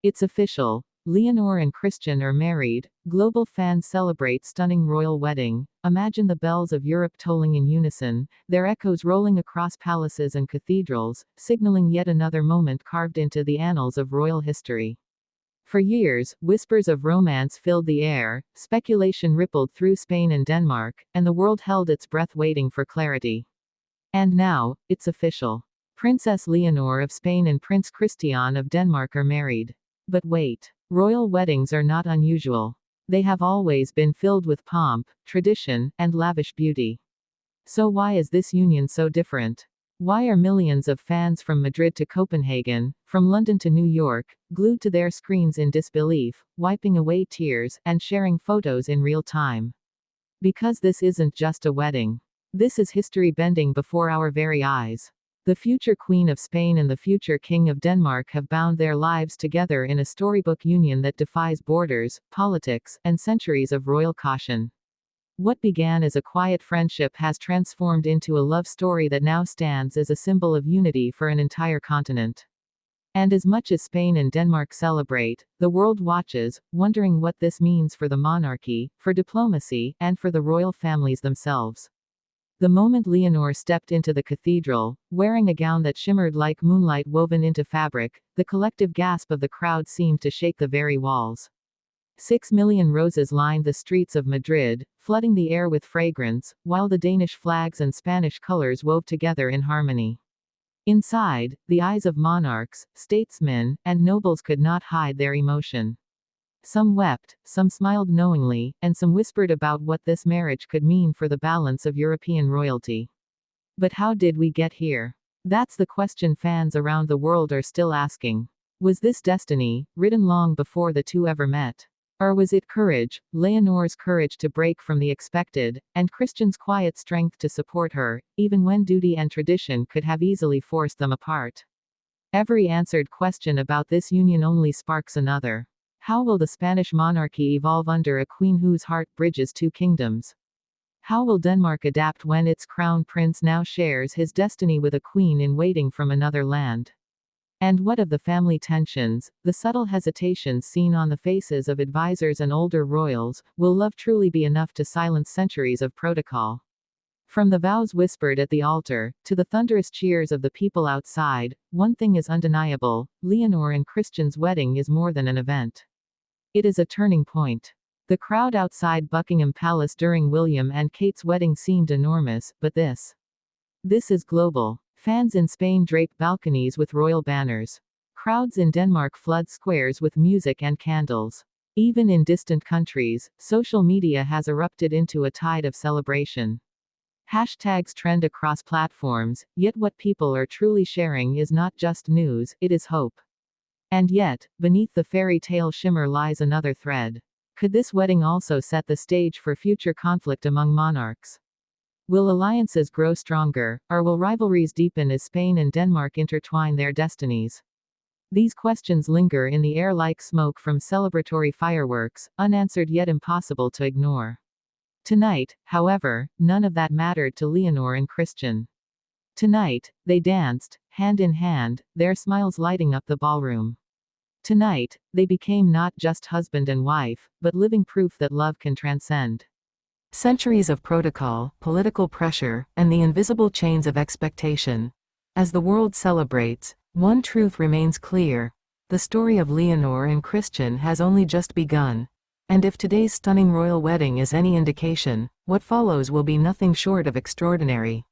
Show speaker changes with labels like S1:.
S1: It's official. Leonor and Christian are married. Global fans celebrate stunning royal wedding. Imagine the bells of Europe tolling in unison, their echoes rolling across palaces and cathedrals, signaling yet another moment carved into the annals of royal history. For years, whispers of romance filled the air, speculation rippled through Spain and Denmark, and the world held its breath waiting for clarity. And now, it's official. Princess Leonor of Spain and Prince Christian of Denmark are married. But wait. Royal weddings are not unusual. They have always been filled with pomp, tradition, and lavish beauty. So why is this union so different? Why are millions of fans from Madrid to Copenhagen, from London to New York, glued to their screens in disbelief, wiping away tears, and sharing photos in real time? Because this isn't just a wedding. This is history bending before our very eyes. The future Queen of Spain and the future King of Denmark have bound their lives together in a storybook union that defies borders, politics, and centuries of royal caution. What began as a quiet friendship has transformed into a love story that now stands as a symbol of unity for an entire continent. And as much as Spain and Denmark celebrate, the world watches, wondering what this means for the monarchy, for diplomacy, and for the royal families themselves. The moment Leonor stepped into the cathedral, wearing a gown that shimmered like moonlight woven into fabric, the collective gasp of the crowd seemed to shake the very walls. 6 million roses lined the streets of Madrid, flooding the air with fragrance, while the Danish flags and Spanish colors wove together in harmony. Inside, the eyes of monarchs, statesmen, and nobles could not hide their emotion. Some wept, some smiled knowingly, and some whispered about what this marriage could mean for the balance of European royalty. But how did we get here? That's the question fans around the world are still asking. Was this destiny, written long before the two ever met? Or was it courage, Leonor's courage to break from the expected, and Christian's quiet strength to support her, even when duty and tradition could have easily forced them apart? Every answered question about this union only sparks another. How will the Spanish monarchy evolve under a queen whose heart bridges two kingdoms? How will Denmark adapt when its crown prince now shares his destiny with a queen in waiting from another land? And what of the family tensions, the subtle hesitations seen on the faces of advisors and older royals? Will love truly be enough to silence centuries of protocol? From the vows whispered at the altar, to the thunderous cheers of the people outside, one thing is undeniable: Leonor and Christian's wedding is more than an event. It is a turning point. The crowd outside Buckingham Palace during William and Kate's wedding seemed enormous, but this is global. Fans in Spain drape balconies with royal banners. Crowds in Denmark flood squares with music and candles. Even in distant countries, social media has erupted into a tide of celebration. Hashtags trend across platforms, yet what people are truly sharing is not just news, it is hope. And yet, beneath the fairy tale shimmer lies another thread. Could this wedding also set the stage for future conflict among monarchs? Will alliances grow stronger, or will rivalries deepen as Spain and Denmark intertwine their destinies? These questions linger in the air like smoke from celebratory fireworks, unanswered yet impossible to ignore. Tonight, however, none of that mattered to Leonor and Christian. Tonight, they danced, hand in hand, their smiles lighting up the ballroom. Tonight, they became not just husband and wife, but living proof that love can transcend centuries of protocol, political pressure, and the invisible chains of expectation. As the world celebrates, one truth remains clear: the story of Leonor and Christian has only just begun. And if today's stunning royal wedding is any indication, what follows will be nothing short of extraordinary.